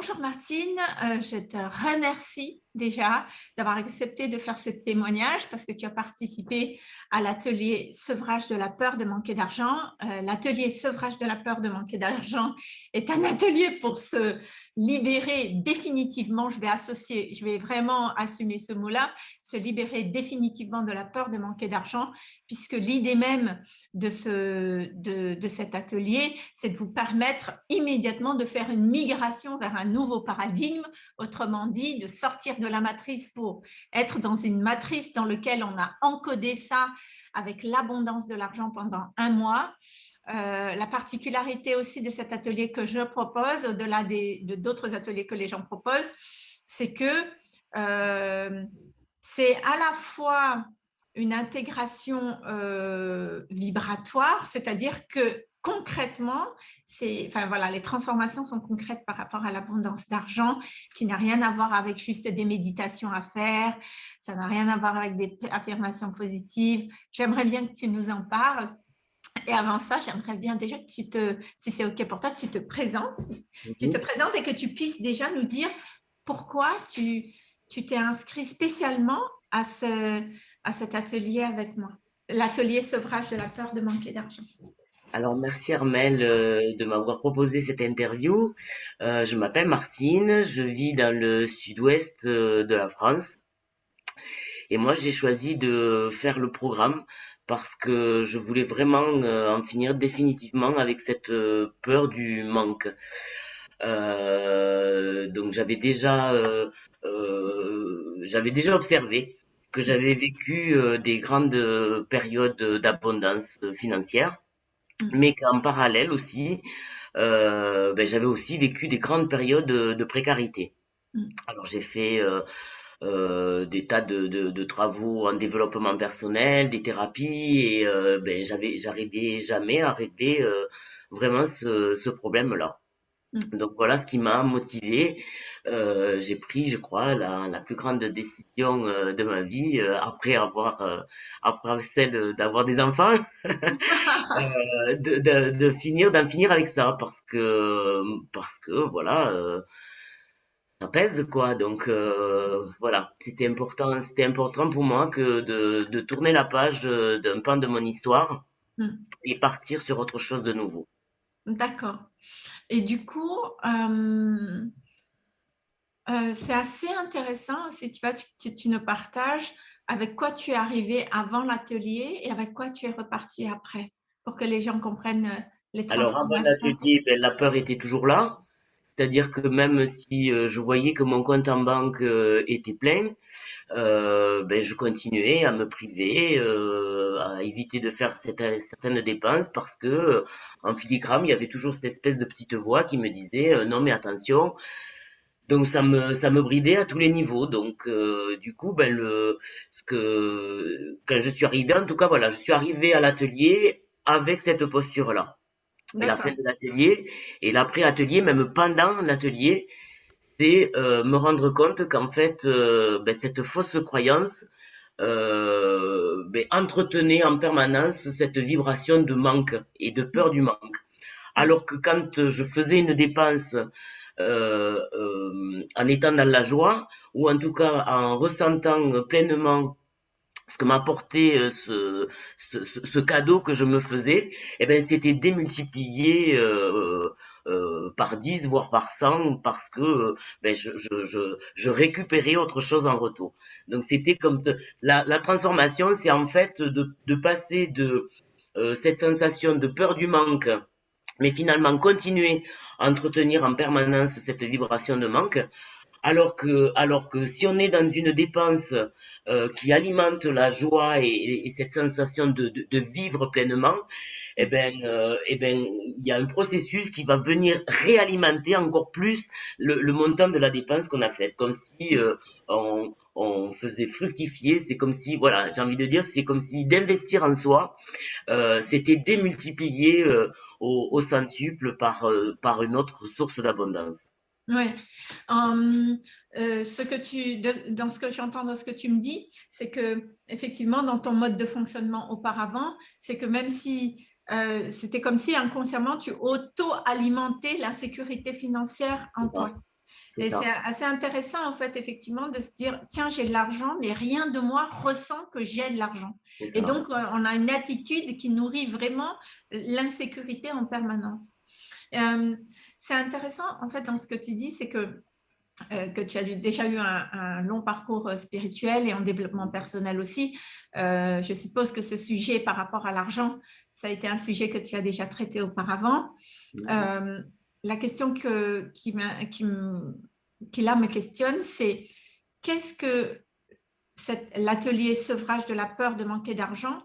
Bonjour Martine, je te remercie déjà d'avoir accepté de faire ce témoignage parce que tu as participé à l'atelier sevrage de la peur de manquer d'argent. L'atelier sevrage de la peur de manquer d'argent est un atelier pour se libérer définitivement, je vais vraiment assumer ce mot-là, se libérer définitivement de la peur de manquer d'argent, puisque l'idée même de cet atelier, c'est de vous permettre immédiatement de faire une migration vers un nouveau paradigme, autrement dit, de sortir de la matrice pour être dans une matrice dans laquelle on a encodé ça avec l'abondance de l'argent pendant un mois. La particularité aussi de cet atelier que je propose, au-delà d'autres ateliers que les gens proposent, c'est que c'est à la fois une intégration vibratoire, c'est-à-dire que concrètement, enfin voilà, les transformations sont concrètes par rapport à l'abondance d'argent, qui n'a rien à voir avec juste des méditations à faire, ça n'a rien à voir avec des affirmations positives. J'aimerais bien que tu nous en parles. Et avant ça, j'aimerais bien déjà que si c'est OK pour toi, que tu te Mhm. présentes et que tu puisses déjà nous dire pourquoi tu t'es inscrit spécialement à cet atelier avec moi, l'atelier sevrage de la peur de manquer d'argent. Alors, merci Armel de m'avoir proposé cette interview. Je m'appelle Martine, je vis dans le sud-ouest de la France et moi j'ai choisi de faire le programme parce que je voulais vraiment en finir définitivement avec cette peur du manque. Donc j'avais déjà observé que j'avais vécu des grandes périodes d'abondance financière, Mm, mais qu'en parallèle aussi, j'avais aussi vécu des grandes périodes de précarité. mm, Alors j'ai fait des tas de travaux en développement personnel, des thérapies, et j'arrivais jamais à régler vraiment ce problème-là. mm. Donc voilà ce qui m'a motivé. J'ai pris, je crois, la plus grande décision de ma vie après celle d'avoir des enfants, d'en finir avec ça parce que voilà, ça pèse quoi. Donc voilà, c'était important pour moi que de tourner la page d'un pan de mon histoire Mm. et partir sur autre chose de nouveau. D'accord. Et du coup, c'est assez intéressant si tu nous partages avec quoi tu es arrivé avant l'atelier et avec quoi tu es reparti après, pour que les gens comprennent les Alors avant transformations. l'atelier, la peur était toujours là. C'est-à-dire que même si je voyais que mon compte en banque était plein, je continuais à me priver, à éviter de faire certaines dépenses parce que en filigrane, il y avait toujours cette espèce de petite voix qui me disait non mais attention. Donc ça me bridait à tous les niveaux. Donc du coup, ce que quand je suis arrivé, en tout cas voilà, je suis arrivé à l'atelier avec cette posture-là. Et la fin D'accord. de l'atelier et l'après-atelier, même pendant l'atelier, c'est me rendre compte qu'en fait, cette fausse croyance entretenait en permanence cette vibration de manque et de peur du manque. Alors que quand je faisais une dépense en étant dans la joie, ou en tout cas en ressentant pleinement ce que m'apportait ce cadeau que je me faisais, eh ben, c'était démultiplié par 10, voire par 100, parce que je récupérais autre chose en retour. Donc c'était comme la transformation, c'est en fait de passer de cette sensation de peur du manque, mais finalement continuer à entretenir en permanence cette vibration de manque, alors que si on est dans une dépense qui alimente la joie et cette sensation de vivre pleinement, il y a un processus qui va venir réalimenter encore plus le montant de la dépense qu'on a faite, comme si on faisait fructifier. C'est comme si, voilà, j'ai envie de dire, c'est comme si d'investir en soi, c'était démultiplié au centuple par une autre source d'abondance. Oui. Dans ce que j'entends, dans ce que tu me dis, c'est que effectivement, dans ton mode de fonctionnement auparavant, c'est que même si c'était comme si inconsciemment tu auto-alimentais la sécurité financière C'est en ça. toi. c'est Et c'est ça. assez intéressant, en fait, effectivement, de se dire, tiens, j'ai de l'argent, mais rien de moi ressent que j'ai de l'argent. C'est Et ça. donc, on a une attitude qui nourrit vraiment l'insécurité en permanence. Euh, c'est intéressant, en fait, dans ce que tu dis, c'est que tu as déjà eu un long parcours spirituel et en développement personnel aussi. Je suppose que ce sujet par rapport à l'argent, ça a été un sujet que tu as déjà traité auparavant. Mhm. Euh, la question qui là me questionne, c'est qu'est-ce que l'atelier sevrage de la peur de manquer d'argent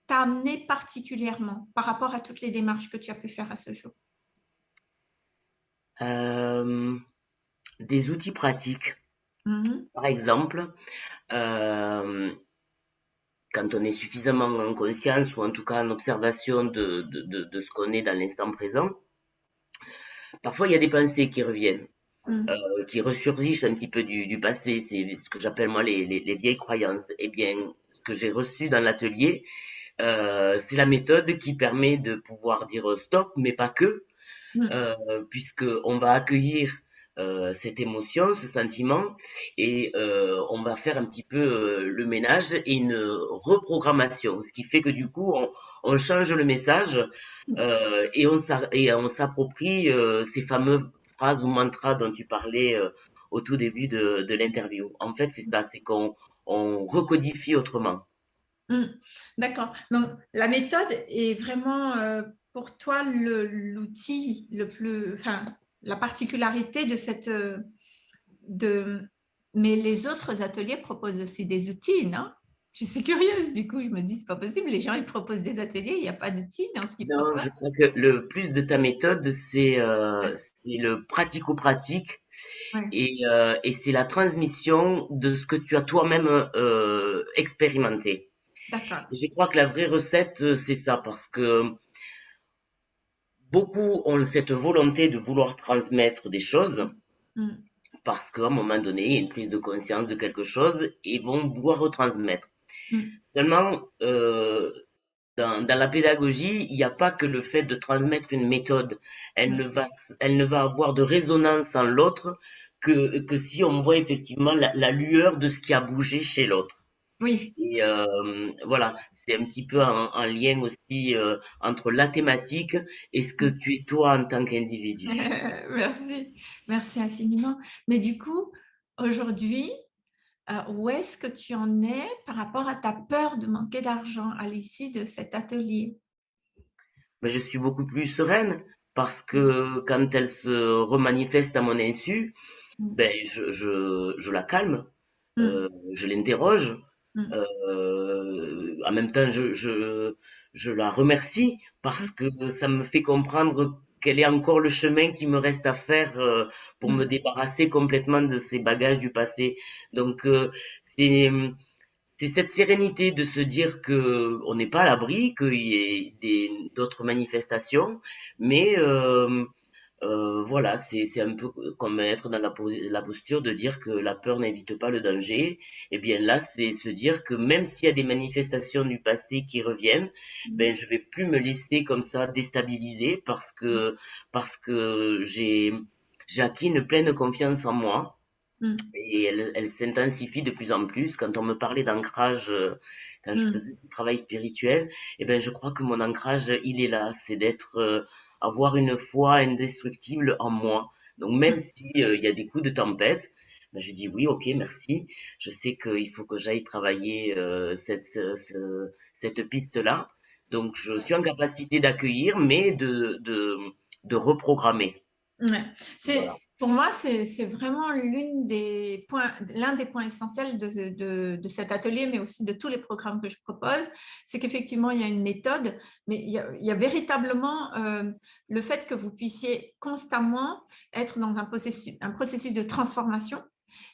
t'a amené particulièrement par rapport à toutes les démarches que tu as pu faire à ce jour? Euh, des outils pratiques. Mhm. Par exemple, euh, quand on est suffisamment en conscience ou en tout cas en observation de ce qu'on est dans l'instant présent, parfois il y a des pensées qui reviennent, Mhm. qui ressurgissent un petit peu du passé. C'est ce que j'appelle moi les vieilles croyances. Eh bien, ce que j'ai reçu dans l'atelier, c'est la méthode qui permet de pouvoir dire stop, mais pas que, Mhm. puisque on va accueillir cette émotion, ce sentiment, et on va faire un petit peu le ménage et une reprogrammation, ce qui fait que du coup on change le message et on s'approprie ces fameuses phrases ou mantras dont tu parlais au tout début de l'interview. En fait, c'est ça, c'est qu'on on recodifie autrement. Hmm. D'accord. Donc, la méthode est vraiment pour toi l'outil le plus, enfin, la particularité de de, mais les autres ateliers proposent aussi des outils, non? Je suis curieuse, du coup, je me dis, c'est pas possible, les gens, ils proposent des ateliers, il n'y a pas d'outils dans ce qu'ils Non, proposent. je crois que le plus de ta méthode, Ouais, c'est le pratico-pratique ouais, et c'est la transmission de ce que tu as toi-même expérimenté. d'accord. Et je crois que la vraie recette, c'est ça, parce que beaucoup ont cette volonté de vouloir transmettre des choses, Hmm, parce qu'à un moment donné, il y a une prise de conscience de quelque chose et vont vouloir retransmettre. hmm, Seulement, dans la pédagogie, il n'y a pas que le fait de transmettre une méthode. ouais. Elle ne va avoir de résonance en l'autre que si on voit effectivement la lueur de ce qui a bougé chez l'autre. Oui. Et voilà, c'est un petit peu un lien aussi entre la thématique et ce que Hmm. tu es toi en tant qu'individu. Merci, merci infiniment. Mais du coup, aujourd'hui, où est-ce que tu en es par rapport à ta peur de manquer d'argent à l'issue de cet atelier? Mais je suis beaucoup plus sereine parce que quand elle se remanifeste à mon insu, Mm, ben je la calme, mm, je l'interroge. mm, En même temps, je la remercie parce mm, que ça me fait comprendre quel est encore le chemin qui me reste à faire pour me mm, débarrasser complètement de ces bagages du passé. Donc, c'est c'est cette sérénité de se dire que on n'est pas à l'abri, qu'il y ait d'autres manifestations, mais voilà, c'est un peu comme être dans la posture de dire que la peur n'invite pas le danger. Et bien là, c'est se dire que même s'il y a des manifestations du passé qui reviennent, mm, ben je vais plus me laisser comme ça déstabiliser parce que j'ai acquis une pleine confiance en moi mm, et elle s'intensifie de plus en plus. Quand on me parlait d'ancrage, quand je mm, faisais ce travail spirituel, eh ben, je crois que mon ancrage, il est là. C'est d'être, avoir une foi indestructible en moi. Donc, même mm, si, il y a des coups de tempête, ben, je dis oui, ok, merci. Je sais qu'il faut que j'aille travailler, cette piste-là. Donc, je suis en capacité d'accueillir, mais de reprogrammer. ouais. Voilà. Pour moi, c'est vraiment l'un des points essentiels de cet atelier, mais aussi de tous les programmes que je propose, c'est qu'effectivement, il y a une méthode, mais il y a véritablement le fait que vous puissiez constamment être dans un processus de transformation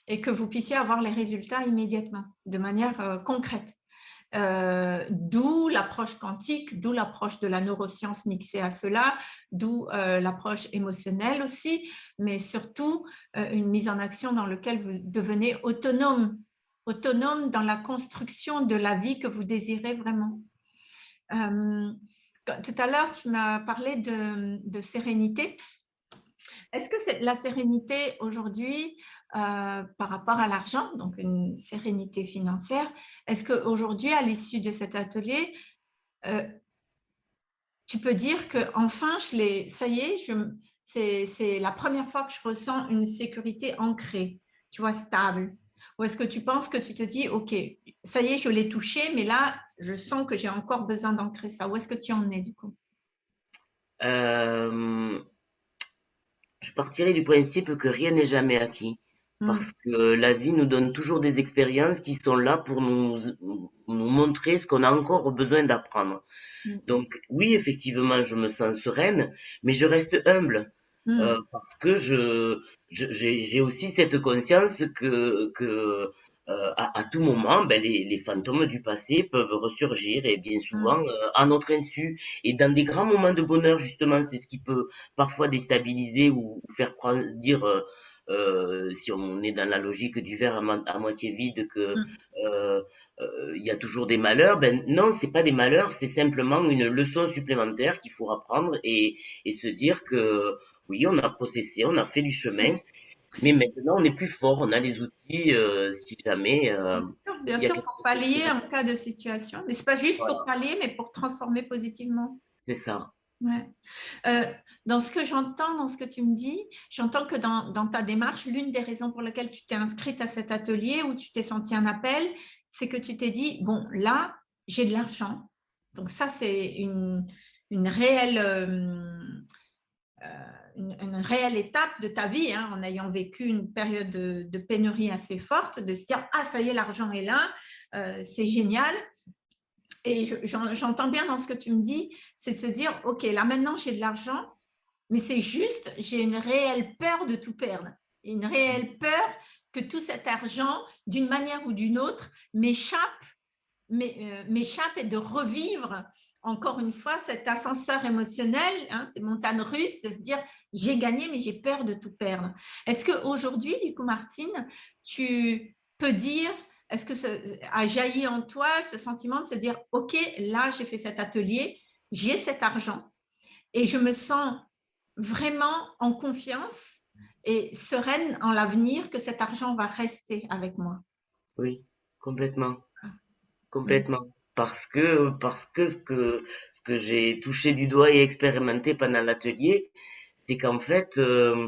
et que vous puissiez avoir les résultats immédiatement, de manière concrète. D'où l'approche quantique, d'où l'approche de la neuroscience mixée à cela, d'où l'approche émotionnelle aussi, mais surtout une mise en action dans laquelle vous devenez autonome, autonome dans la construction de la vie que vous désirez vraiment. Tout à l'heure, tu m'as parlé de sérénité. Est-ce que c'est la sérénité aujourd'hui par rapport à l'argent, donc une sérénité financière, est-ce qu'aujourd'hui, à l'issue de cet atelier, euh, tu peux dire que enfin, ça y est, c'est la première fois que je ressens une sécurité ancrée, tu vois, stable. Ou est-ce que tu penses que tu te dis, OK, ça y est, je l'ai touché, mais là, je sens que j'ai encore besoin d'ancrer ça. Où est-ce que tu en es du coup? Euh, je partirais du principe que rien n'est jamais acquis, Hmm, parce que la vie nous donne toujours des expériences qui sont là pour nous montrer ce qu'on a encore besoin d'apprendre. hmm, Donc oui, effectivement, je me sens sereine, mais je reste humble hmm, parce que j'ai aussi cette conscience que à tout moment, ben, les fantômes du passé peuvent ressurgir et bien souvent hmm, à notre insu. Et dans des grands moments de bonheur, justement, c'est ce qui peut parfois déstabiliser ou faire dire, si on est dans la logique du verre à moitié vide, que hmm. euh, il y a toujours des malheurs. Ben non, c'est pas des malheurs, c'est simplement une leçon supplémentaire qu'il faut apprendre et se dire que oui, on a processé, on a fait du chemin, mais maintenant on est plus fort, on a les outils si jamais Bien il y a sûr, quelque pour chose qui pallier va. en cas de situation. Mais c'est pas juste pour Voilà, pallier, mais pour transformer positivement. c'est ça. Ouais. Euh, dans ce que j'entends, dans ce que tu me dis, j'entends que dans ta démarche, l'une des raisons pour lesquelles tu t'es inscrite à cet atelier où tu t'es senti un appel, c'est que tu t'es dit, bon, là, j'ai de l'argent. Donc ça, c'est une réelle, une réelle étape de ta vie, hein, en ayant vécu une période de pénurie assez forte, de se dire, ah, ça y est, l'argent est là, c'est génial. Et j'entends bien dans ce que tu me dis, c'est de se dire, OK, là maintenant j'ai de l'argent, mais c'est juste, j'ai une réelle peur de tout perdre. Une réelle peur que tout cet argent, d'une manière ou d'une autre, m'échappe et de revivre encore une fois cet ascenseur émotionnel, hein, ces montagnes russes, de se dire j'ai gagné, mais j'ai peur de tout perdre. Est-ce qu'aujourd'hui, du coup, Martine, tu peux dire, est-ce que ça a jailli en toi ce sentiment de se dire ok, là, j'ai fait cet atelier, j'ai cet argent et je me sens vraiment en confiance et sereine en l'avenir que cet argent va rester avec moi. Oui, complètement, Mm. complètement. Parce que ce que j'ai touché du doigt et expérimenté pendant l'atelier, c'est qu'en fait, euh,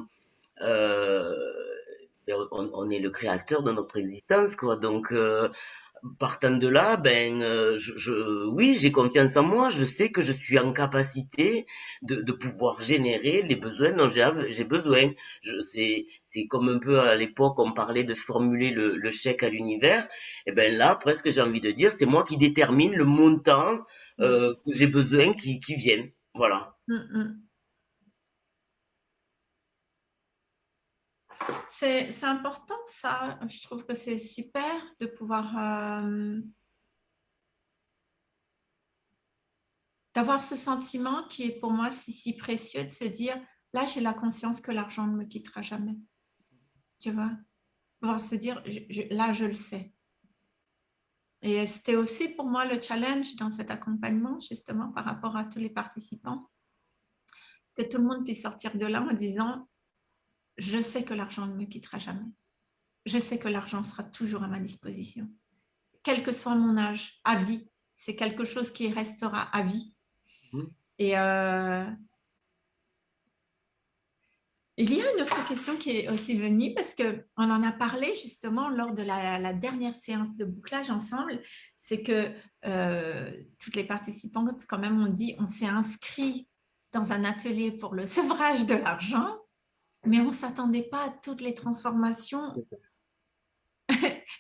on est le créateur de notre existence, quoi. Donc, partant de là, ben, oui, j'ai confiance en moi. Je sais que je suis en capacité de pouvoir générer les besoins dont j'ai besoin. C'est comme un peu à l'époque, on parlait de formuler le chèque à l'univers. Et ben là, presque, j'ai envie de dire, c'est moi qui détermine le montant Mm. que j'ai besoin qui vienne. Voilà. Mm, mm. C'est important ça, je trouve que c'est super de pouvoir d'avoir ce sentiment qui est pour moi si précieux de se dire là j'ai la conscience que l'argent ne me quittera jamais, tu vois, pouvoir se dire là je le sais. Et c'était aussi pour moi le challenge dans cet accompagnement justement par rapport à tous les participants, que tout le monde puisse sortir de là en disant je sais que l'argent ne me quittera jamais, je sais que l'argent sera toujours à ma disposition, quel que soit mon âge, à vie. C'est quelque chose qui restera à vie. Mhm. Et il y a une autre question qui est aussi venue parce qu'on en a parlé justement lors de la dernière séance de bouclage ensemble. C'est que toutes les participantes quand même ont dit on s'est inscrit dans un atelier pour le sevrage de l'argent, mais on ne s'attendait pas à toutes les transformations C'est ça.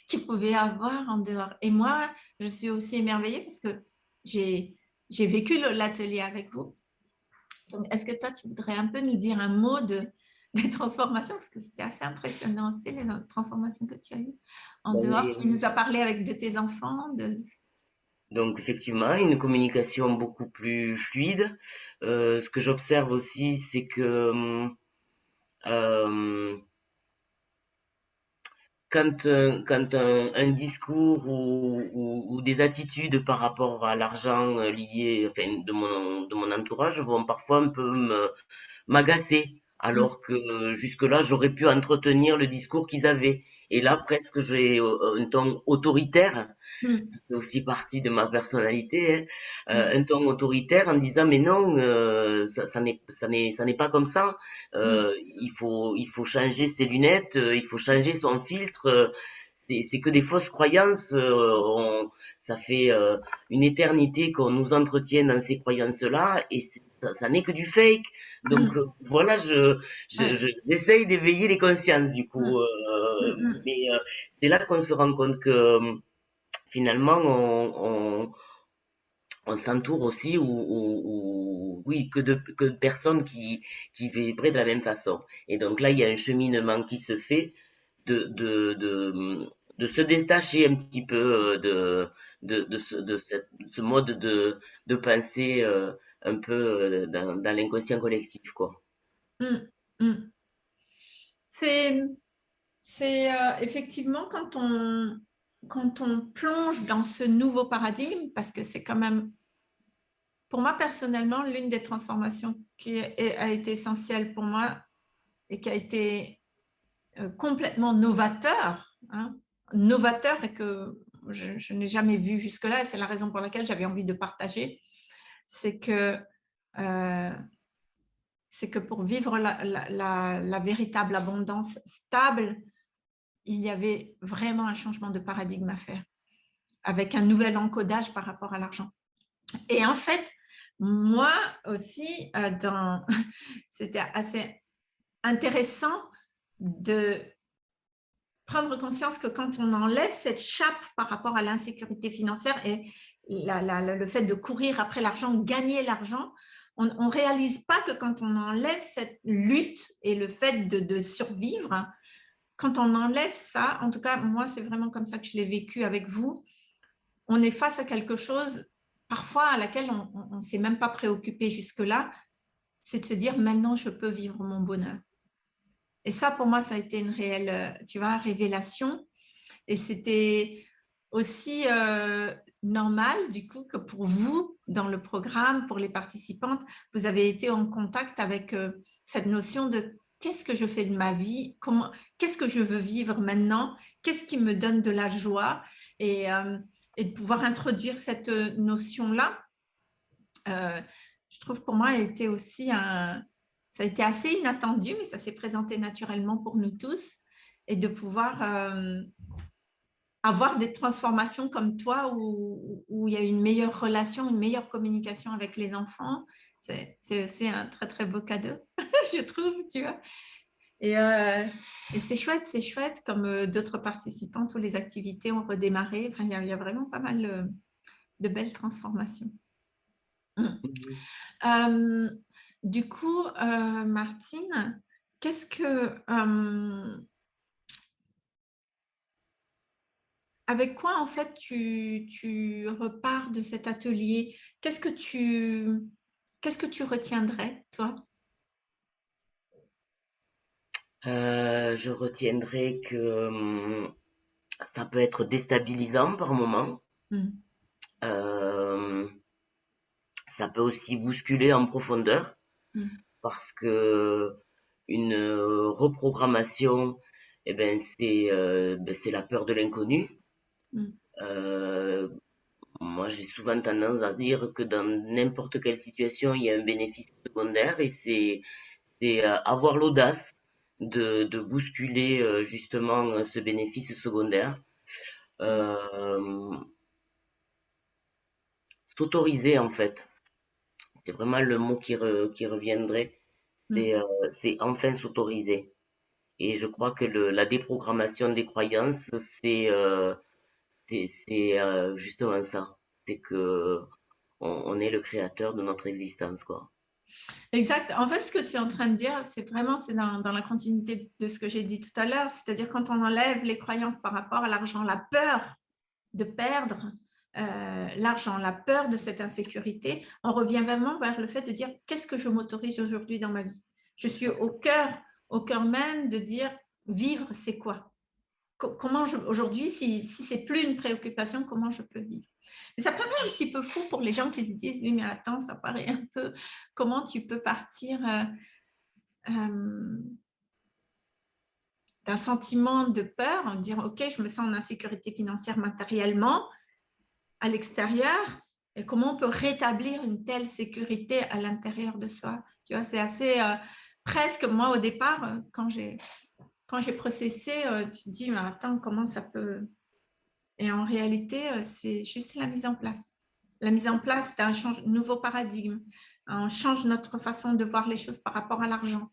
qu'il pouvait y avoir en dehors. Et moi, je suis aussi émerveillée parce que j'ai vécu l'atelier avec vous. Donc, est-ce que toi, tu voudrais un peu nous dire un mot des transformations? Parce que c'était assez impressionnant aussi, les transformations que tu as eues en Ben, dehors. Tu nous as parlé avec de tes enfants. donc effectivement, une communication beaucoup plus fluide. Ce que j'observe aussi, c'est que euh, quand un discours ou des attitudes par rapport à l'argent lié, enfin, de mon entourage vont parfois un peu m'agacer. mm, alors que jusque-là, j'aurais pu entretenir le discours qu'ils avaient. Et là, presque, j'ai un ton autoritaire. mm, Ça fait aussi partie de ma personnalité, hein. mm, Un ton autoritaire en disant mais non, ça n'est pas comme ça. mm, Il faut changer ses lunettes, il faut changer son filtre. C'est que des fausses croyances. Ça fait une éternité qu'on nous entretient dans ces croyances-là et ça n'est que du fake. Donc mm. voilà, Ouais. j'essaye d'éveiller les consciences du coup. Mm, mm, mm, Mais c'est là qu'on se rend compte que finalement on s'entoure aussi oui que de personnes qui vibraient de la même façon. Et donc là, il y a un cheminement qui se fait de se détacher un petit peu ce mode de pensée un peu dans l'inconscient collectif, quoi. mm, mm. C'est, c'est effectivement quand on plonge dans ce nouveau paradigme, parce que c'est quand même, pour moi personnellement, l'une des transformations a été essentielle pour moi et qui a été complètement novateur, hein, novateur et que je n'ai jamais vu jusque-là, et c'est la raison pour laquelle j'avais envie de partager, c'est que, euh, c'est que pour vivre la véritable abondance stable, il y avait vraiment un changement de paradigme à faire, avec un nouvel encodage par rapport à l'argent. Et en fait, moi aussi, c'était assez intéressant de prendre conscience que quand on enlève cette chape par rapport à l'insécurité financière et le fait de courir après l'argent, gagner l'argent, on ne réalise pas que quand on enlève cette lutte et le fait de survivre, quand on enlève ça, en tout cas, moi, c'est vraiment comme ça que je l'ai vécu avec vous, on est face à quelque chose parfois à laquelle on ne s'est même pas préoccupé jusque-là, c'est de se dire maintenant je peux vivre mon bonheur. Et ça, pour moi, ça a été une réelle, tu vois, révélation. Et c'était aussi normal, du coup, que pour vous, dans le programme, pour les participantes, vous avez été en contact avec cette notion de qu'est-ce que je fais de ma vie, qu'est-ce que je veux vivre maintenant, qu'est-ce qui me donne de la joie, et, euh, et de pouvoir introduire cette notion-là, euh, je trouve pour moi, a été aussi ça a été assez inattendu, mais ça s'est présenté naturellement pour nous tous, et de pouvoir avoir des transformations comme toi où il y a une meilleure relation, une meilleure communication avec les enfants, c'est aussi un très très beau cadeau, je trouve, tu vois. Et, euh, et c'est chouette, comme d'autres participants, toutes les activités ont redémarré. Enfin, il y a vraiment pas mal de belles transformations. Mm. Mhm. Euh, du coup, Martine, qu'est-ce que, avec quoi en fait tu repars de cet atelier? Qu'est-ce que tu retiendrais, toi? Je retiendrai que ça peut être déstabilisant par moment. Mm, Euh, Ça peut aussi bousculer en profondeur mm, parce que une reprogrammation, eh c'est la peur de l'inconnu. mm, Euh, Moi, j'ai souvent tendance à dire que dans n'importe quelle situation, il y a un bénéfice secondaire et c'est avoir l'audace de bousculer justement ce bénéfice secondaire. Euh, S'autoriser en fait, c'est vraiment le mot qui reviendrait. mm. C'est enfin s'autoriser. Et je crois que la déprogrammation des croyances, c'est justement ça. C'est que on est le créateur de notre existence, quoi. Exact. En fait, ce que tu es en train de dire, c'est dans la continuité de ce que j'ai dit tout à l'heure, c'est-à-dire quand on enlève les croyances par rapport à l'argent, la peur de perdre l'argent, la peur de cette insécurité, on revient vraiment vers le fait de dire qu'est-ce que je m'autorise aujourd'hui dans ma vie. Je suis au cœur même de dire vivre, c'est quoi? Comment aujourd'hui, si c'est plus une préoccupation, comment je peux vivre? Mais ça paraît un petit peu fou pour les gens qui se disent oui, mais attends, ça paraît un peu comment tu peux partir euh, d'un sentiment de peur, dire ok, je me sens en insécurité financière matériellement à l'extérieur, et comment on peut rétablir une telle sécurité à l'intérieur de soi. Tu vois, c'est assez presque, moi au départ, quand j'ai processé, tu te dis, mais attends, comment ça peut... Et en réalité, c'est juste la mise en place. La mise en place d'un nouveau paradigme. On change notre façon de voir les choses par rapport à l'argent.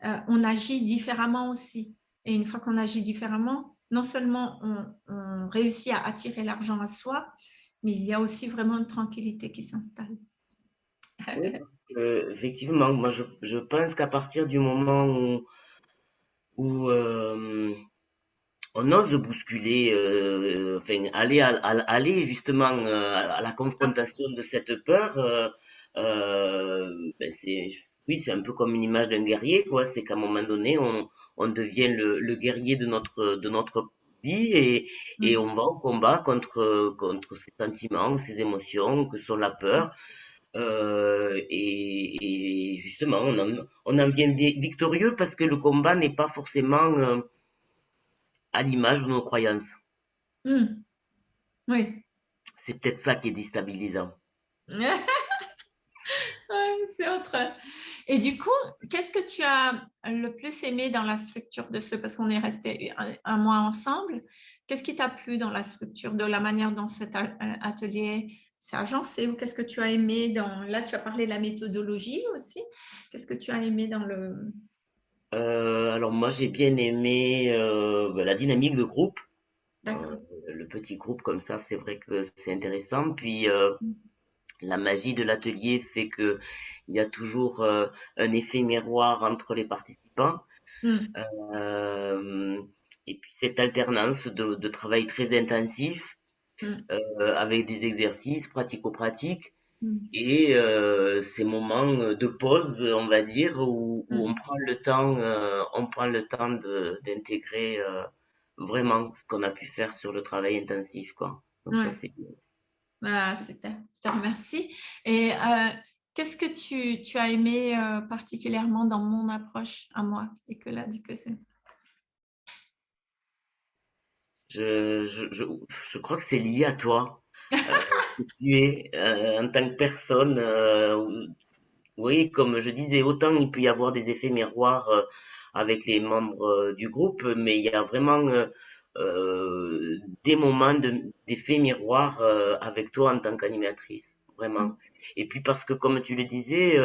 On agit différemment aussi. Et une fois qu'on agit différemment, non seulement on réussit à attirer l'argent à soi, mais il y a aussi vraiment une tranquillité qui s'installe. Oui, parce que effectivement, moi je pense qu'à partir du moment où on ose bousculer, enfin aller justement à la Ah, confrontation de cette peur, ben oui, c'est un peu comme une image d'un guerrier, quoi. C'est qu'à un moment donné, on devient le guerrier de notre vie et mm, on va au combat contre ces sentiments, ces émotions que sont la peur. Et justement, on en vient victorieux parce que le combat n'est pas forcément à l'image de nos croyances. mm, oui. C'est peut-être ça qui est déstabilisant. Ouais, c'est autre. Et du coup, qu'est-ce que tu as le plus aimé dans la structure de ce, parce qu'on est resté un mois ensemble, qu'est-ce qui t'a plu dans la structure, de la manière dont cet atelier s'est agencé, ou qu'est-ce que tu as aimé dans, là tu as parlé de la méthodologie aussi, qu'est-ce que tu as aimé dans le... Alors moi j'ai bien aimé la dynamique de groupe. Euh, D'accord. le petit groupe comme ça, c'est vrai que c'est intéressant. Puis la magie de l'atelier fait que il y a toujours un effet miroir entre les participants. Mm, Euh, et puis cette alternance de travail très intensif mm, avec des exercices pratico-pratiques mm, et ces moments de pause, on va dire, où mm. on prend le temps d'intégrer vraiment ce qu'on a pu faire sur le travail intensif, quoi. Donc ça, Ouais. c'est bien. Ah, super, je te remercie. Et qu'est-ce que tu as aimé particulièrement dans mon approche à moi, du que c'est? Je crois que c'est lié à toi, ce que tu es en tant que personne. Oui, comme je disais, autant il peut y avoir des effets miroirs avec les membres du groupe, mais il y a vraiment des moments d'effets miroirs avec toi en tant qu'animatrice, vraiment. Mm, Et puis parce que, comme tu le disais,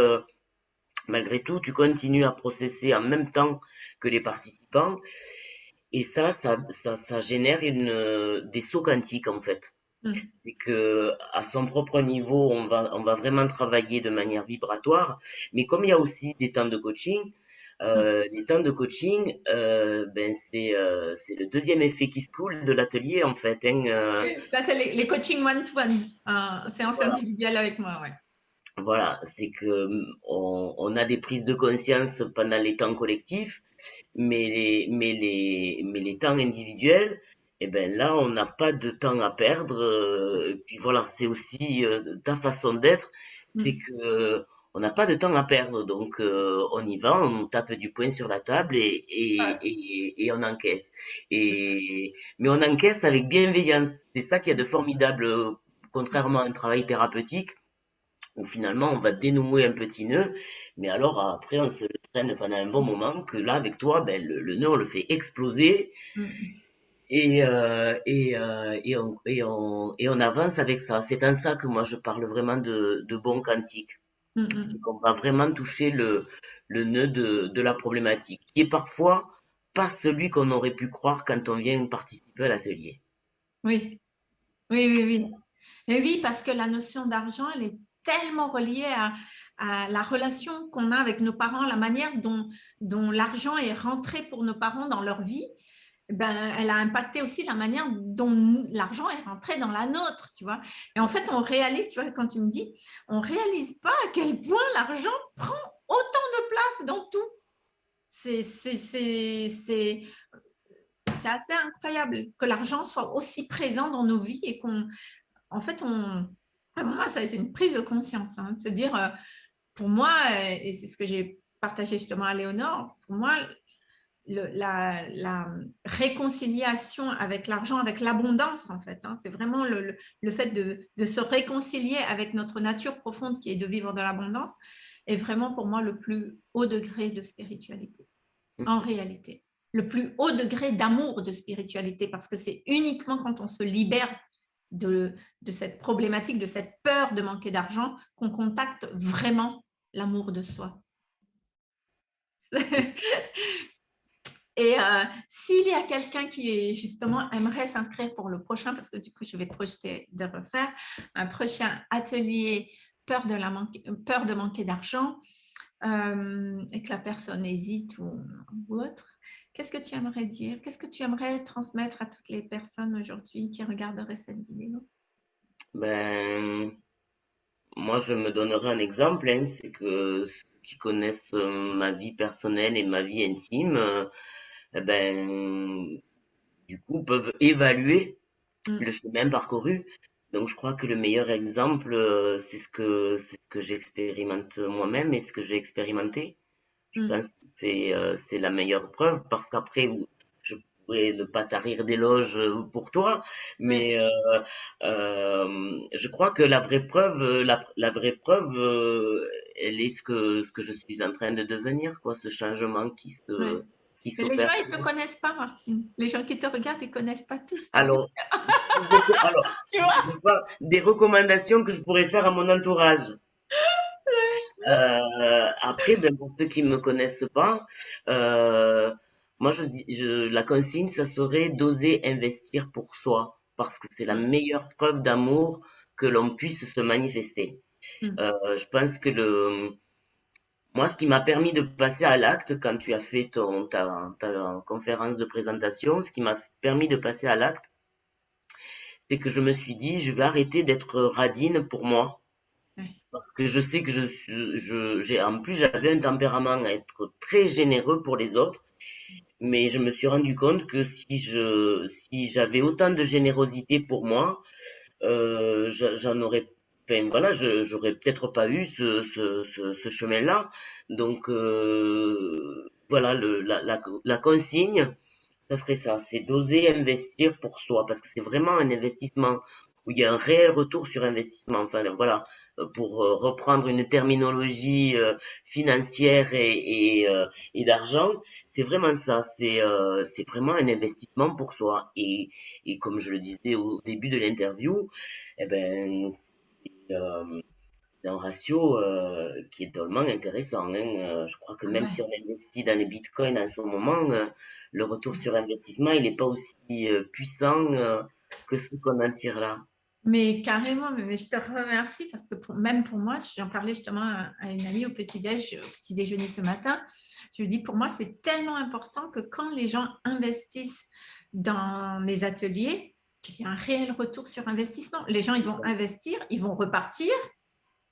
malgré tout, tu continues à processer en même temps que les participants, et ça génère des sauts quantiques en fait. mm, C'est que à son propre niveau, on va vraiment travailler de manière vibratoire. Mais comme il y a aussi des temps de coaching, mm. les temps de coaching, c'est le deuxième effet qui se coule de l'atelier en fait. Hein, Oui, ça, c'est les coachings one-to-one, séance voilà, individuelle avec moi, ouais. voilà, c'est que on a des prises de conscience pendant les temps collectifs, mais les temps individuels, eh ben là, on n'a pas de temps à perdre. Et puis voilà, c'est aussi ta façon d'être, c'est Mm, que on n'a pas de temps à perdre. Donc on y va, on tape du poing sur la table ouais. et on encaisse. Mais on encaisse avec bienveillance. C'est ça qu'il y a de formidable, contrairement à un travail thérapeutique où finalement on va dénouer un petit nœud, mais alors après on se le traîne pendant un bon moment, que là avec toi, ben, le nœud on le fait exploser Mm, et on avance avec ça. C'est en ça que moi je parle vraiment de bon quantique. mm, C'est mm. qu'on va vraiment toucher le nœud de la problématique, qui est parfois pas celui qu'on aurait pu croire quand on vient participer à l'atelier. Oui, oui, oui, oui. Et oui, parce que la notion d'argent, elle est tellement reliée à la relation qu'on a avec nos parents, la manière dont l'argent est rentré pour nos parents dans leur vie. Ben, elle a impacté aussi la manière dont l'argent est rentré dans la nôtre, tu vois. Et en fait, on réalise, tu vois, quand tu me dis, on réalise pas à quel point l'argent prend autant de place dans tout. C'est, c'est, c'est, c'est, c'est assez incroyable que l'argent soit aussi présent dans nos vies et qu'on, en fait, à moi, ça a été une prise de conscience, hein, de se dire, pour moi, et c'est ce que j'ai partageais justement à Léonore, pour moi, la réconciliation avec l'argent, avec l'abondance en fait, hein, c'est vraiment le fait de se réconcilier avec notre nature profonde qui est de vivre dans l'abondance, est vraiment pour moi le plus haut degré de spiritualité, en réalité. Le plus haut degré d'amour de spiritualité, parce que c'est uniquement quand on se libère de cette problématique, de cette peur de manquer d'argent, qu'on contacte vraiment l'amour de soi. Et s'il y a quelqu'un qui justement aimerait s'inscrire pour le prochain, parce que du coup je vais projeter de refaire un prochain atelier peur de manquer d'argent, et que la personne hésite ou autre, qu'est-ce que tu aimerais dire? Qu'est-ce que tu aimerais transmettre à toutes les personnes aujourd'hui qui regarderaient cette vidéo? Ben, moi, je me donnerai un exemple, hein, c'est que ceux qui connaissent ma vie personnelle et ma vie intime, eh ben, du coup, peuvent évaluer le chemin parcouru. Donc, je crois que le meilleur exemple, c'est ce que j'expérimente moi-même et ce que j'ai expérimenté. Je pense que c'est la meilleure preuve parce qu'après, je pourrais ne pas tarir d'éloges pour toi, mais je crois que la vraie preuve, la vraie preuve, elle est ce que je suis en train de devenir, quoi, ce changement Ouais. qui Mais les gens, s'opère. ils ne te connaissent pas, Martine. Les gens qui te regardent, ils ne connaissent pas tous ta vie. Alors, alors, Tu vois? je vois des recommandations que je pourrais faire à mon entourage. Après, ben, pour ceux qui me connaissent pas, euh, moi la consigne, ça serait d'oser investir pour soi, parce que c'est la meilleure preuve d'amour que l'on puisse se manifester. Je pense que moi, ce qui m'a permis de passer à l'acte quand tu as fait ta conférence de présentation, ce qui m'a permis de passer à l'acte, c'est que je me suis dit, je vais arrêter d'être radine pour moi. Parce que je sais que en plus, j'avais un tempérament à être très généreux pour les autres, mais je me suis rendu compte que si j'avais autant de générosité pour moi, j'en aurais, enfin voilà, j'aurais peut-être pas eu ce chemin-là. Donc voilà, la consigne, ça serait ça, c'est d'oser investir pour soi, parce que c'est vraiment un investissement où il y a un réel retour sur investissement. Enfin voilà, pour reprendre une terminologie financière et d'argent, c'est vraiment ça, c'est vraiment un investissement pour soi. Et comme je le disais au début de l'interview, eh ben, c'est un ratio qui est drôlement intéressant, hein. Je crois que même si on investit dans les bitcoins en ce moment, le retour sur investissement, il n'est pas aussi puissant que ce qu'on en tire là. Mais carrément, mais je te remercie parce que même pour moi, j'en parlais justement à une amie au petit déjeuner ce matin. Je lui dis, pour moi, c'est tellement important que quand les gens investissent dans mes ateliers, qu'il y ait un réel retour sur investissement. Les gens, ils vont investir, ils vont repartir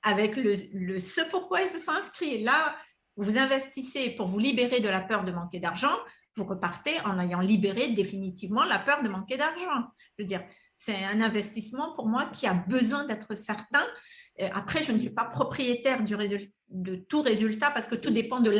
avec ce pourquoi ils se sont inscrits. Là, vous investissez pour vous libérer de la peur de manquer d'argent, vous repartez en ayant libéré définitivement la peur de manquer d'argent. Je veux dire, c'est un investissement pour moi qui a besoin d'être certain. Après, je ne suis pas propriétaire de tout résultat parce que tout dépend de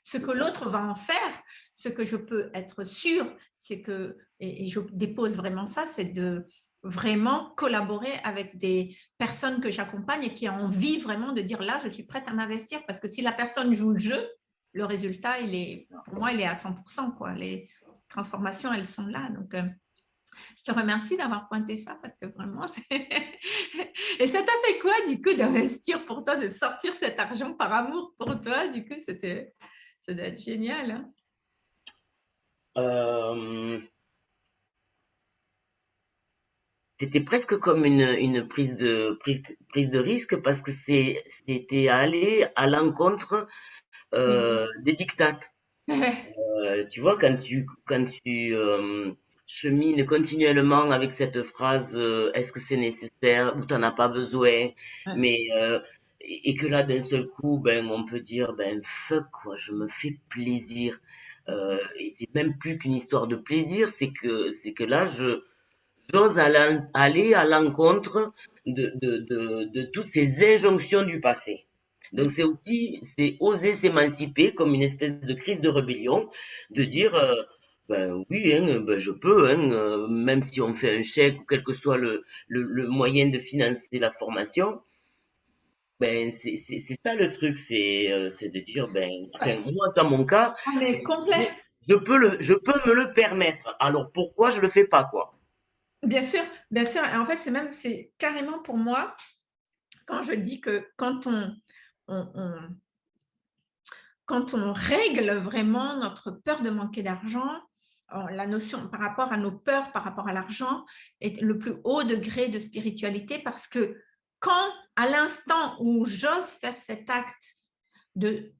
ce que l'autre va en faire. Ce que je peux être sûre, c'est que, et je dépose vraiment ça, c'est de vraiment collaborer avec des personnes que j'accompagne et qui ont envie vraiment de dire là, je suis prête à m'investir parce que si la personne joue le jeu, le résultat, pour moi, il est à 100%. Quoi. Les transformations, elles sont là. Donc, je te remercie d'avoir pointé ça parce que vraiment, c'est... Et ça t'a fait quoi, du coup, d'investir pour toi, de sortir cet argent par amour pour toi? Du coup, ça doit être génial. Hein. C'était presque comme une prise de risque parce que c'était aller à l'encontre des dictates. Tu vois, quand tu chemines continuellement avec cette phrase, est-ce que c'est nécessaire ou t'en as pas besoin, mais et que là d'un seul coup, ben on peut dire ben fuck quoi, je me fais plaisir. Et c'est même plus qu'une histoire de plaisir, c'est que là j'ose aller à l'encontre de toutes ces injonctions du passé. Donc c'est oser s'émanciper comme une espèce de crise de rébellion, de dire, ben oui, hein, ben je peux, hein, même si on me fait un chèque ou quel que soit le moyen de financer la formation, ben c'est ça le truc, c'est de dire, ben, Ouais, enfin moi dans mon cas, on est complet. je peux me le permettre. Alors pourquoi je le fais pas, quoi? Bien sûr, bien sûr. Et en fait, c'est carrément pour moi, quand je dis que on, on- quand on règle vraiment notre peur de manquer d'argent, la notion par rapport à nos peurs, par rapport à l'argent, est le plus haut degré de spiritualité parce que quand, à l'instant où j'ose faire cet acte de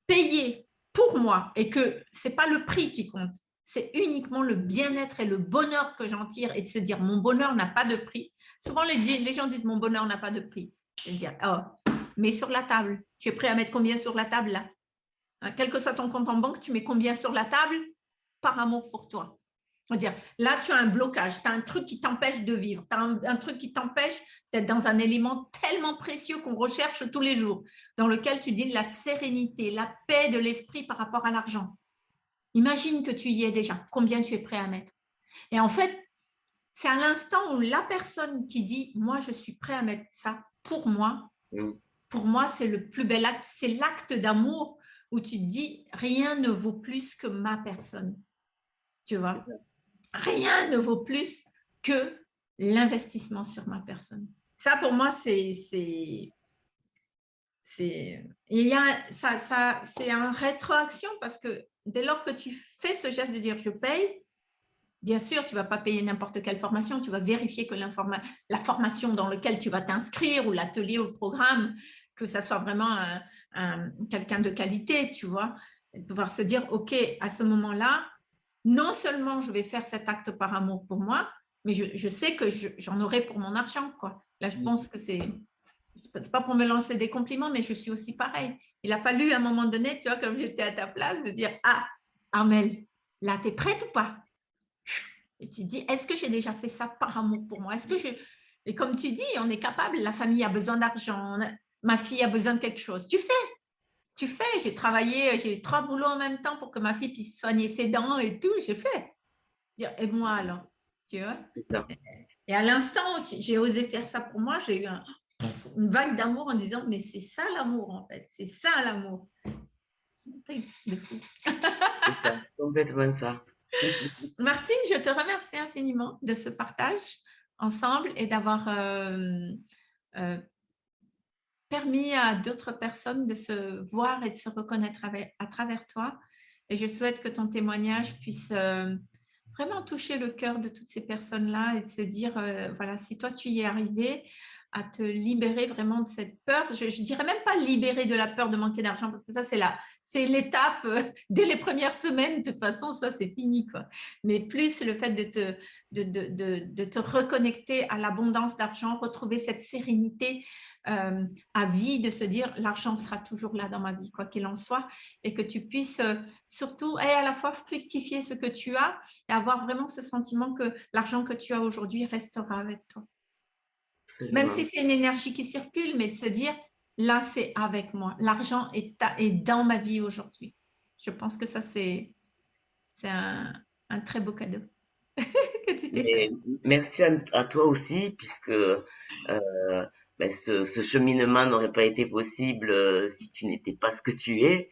payer pour moi et que ce n'est pas le prix qui compte, c'est uniquement le bien-être et le bonheur que j'en tire et de se dire mon bonheur n'a pas de prix. Souvent, les gens disent mon bonheur n'a pas de prix. Je vais dire, oh, mais sur la table, tu es prêt à mettre combien sur la table là? Hein, quel que soit ton compte en banque, tu mets combien sur la table par amour pour toi? Dire, là, tu as un blocage, tu as un truc qui t'empêche de vivre, tu as un truc qui t'empêche d'être dans un élément tellement précieux qu'on recherche tous les jours, dans lequel tu dis la sérénité, la paix de l'esprit par rapport à l'argent. Imagine que tu y es déjà, combien tu es prêt à mettre. Et en fait, c'est à l'instant où la personne qui dit, moi, je suis prêt à mettre ça Mm. pour moi, c'est le plus bel acte, c'est l'acte d'amour où tu te dis, rien ne vaut plus que ma personne, tu vois. Rien ne vaut plus que l'investissement sur ma personne. Ça, pour moi, il y a, c'est un rétroaction parce que dès lors que tu fais ce geste de dire je paye, bien sûr, tu ne vas pas payer n'importe quelle formation, tu vas vérifier que la formation dans laquelle tu vas t'inscrire ou l'atelier ou le programme, que ça soit vraiment quelqu'un de qualité, tu vois, et pouvoir se dire, OK, à ce moment-là, non seulement je vais faire cet acte par amour pour moi, mais je sais que j'en aurai pour mon argent, quoi. Là, je pense que c'est pas pour me lancer des compliments, mais je suis aussi pareil. Il a fallu à un moment donné, tu vois, comme j'étais à ta place, de dire, ah, Armel, là, tu es prête ou pas? Et tu te dis, est-ce que j'ai déjà fait ça par amour pour moi? Est-ce que je... Et comme tu dis, on est capable, la famille a besoin d'argent, ma fille a besoin de quelque chose. Tu fais. J'ai travaillé, j'ai eu 3 boulots en même temps pour que ma fille puisse soigner ses dents et tout, j'ai fait. Et moi alors, tu vois? C'est ça. Et à l'instant où j'ai osé faire ça pour moi, j'ai eu une vague d'amour en disant, mais c'est ça l'amour en fait, c'est ça l'amour. C'est ça, complètement ça. Martine, je te remercie infiniment de ce partage ensemble et d'avoir euh, permis à d'autres personnes de se voir et de se reconnaître à travers toi. Et je souhaite que ton témoignage puisse vraiment toucher le cœur de toutes ces personnes-là et de se dire, voilà, si toi tu y es arrivé, à te libérer vraiment de cette peur. Je ne dirais même pas libérer de la peur de manquer d'argent, parce que ça, c'est l'étape dès les premières semaines. De toute façon, ça, c'est fini, quoi. Mais plus le fait de te reconnecter à l'abondance d'argent, retrouver cette sérénité à vie, de se dire l'argent sera toujours là dans ma vie, quoi qu'il en soit, et que tu puisses surtout et à la fois fructifier ce que tu as et avoir vraiment ce sentiment que l'argent que tu as aujourd'hui restera avec toi. Même si Absolument. c'est une énergie qui circule, mais de se dire là, c'est avec moi. L'argent est dans ma vie aujourd'hui. Je pense que ça, c'est un très beau cadeau que tu t'es fait. Mais merci à toi aussi, puisque ben, ce cheminement n'aurait pas été possible si tu n'étais pas ce que tu es.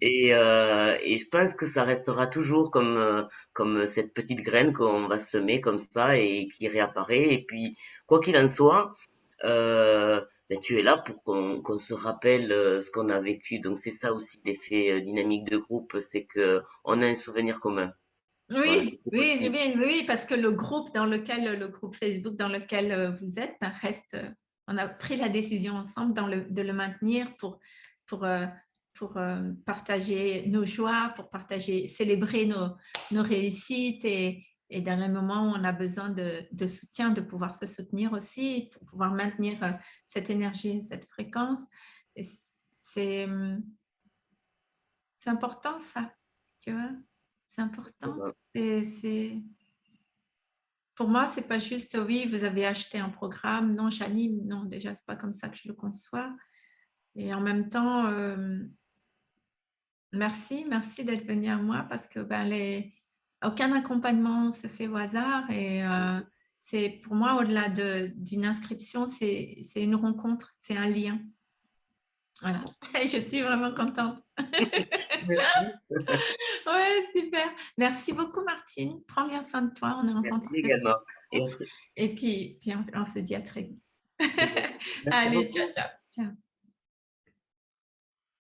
Et je pense que ça restera toujours comme cette petite graine qu'on va semer comme ça et qui réapparaît. Et puis, quoi qu'il en soit, ben, tu es là pour qu'on se rappelle ce qu'on a vécu. Donc c'est ça aussi l'effet dynamique de groupe, c'est que on a un souvenir commun. Voilà, Oui, c'est oui, possible. oui, oui, parce que le groupe Facebook dans lequel vous êtes, ben, reste, on a pris la décision ensemble de le maintenir pour, euh, pour partager nos joies, pour partager, célébrer nos réussites et dans les moments où on a besoin de soutien, de pouvoir se soutenir aussi, pour pouvoir maintenir cette énergie, cette fréquence. Et c'est important ça, tu vois, c'est important. Pour moi, c'est pas juste oui, vous avez acheté un programme. Non, j'anime. Non, déjà, c'est pas comme ça que je le conçois. Et en même temps, merci, merci d'être venu à moi parce que aucun accompagnement se fait au hasard et c'est pour moi, au-delà d'une inscription, c'est une rencontre, c'est un lien. Voilà, et je suis vraiment contente. Merci. Ouais, super. Merci beaucoup, Martine. Prends bien soin de toi. On est en Merci contact de toute également. Et façon. Et puis on se dit à très vite. merci Allez, ciao, beaucoup. ciao. Ciao.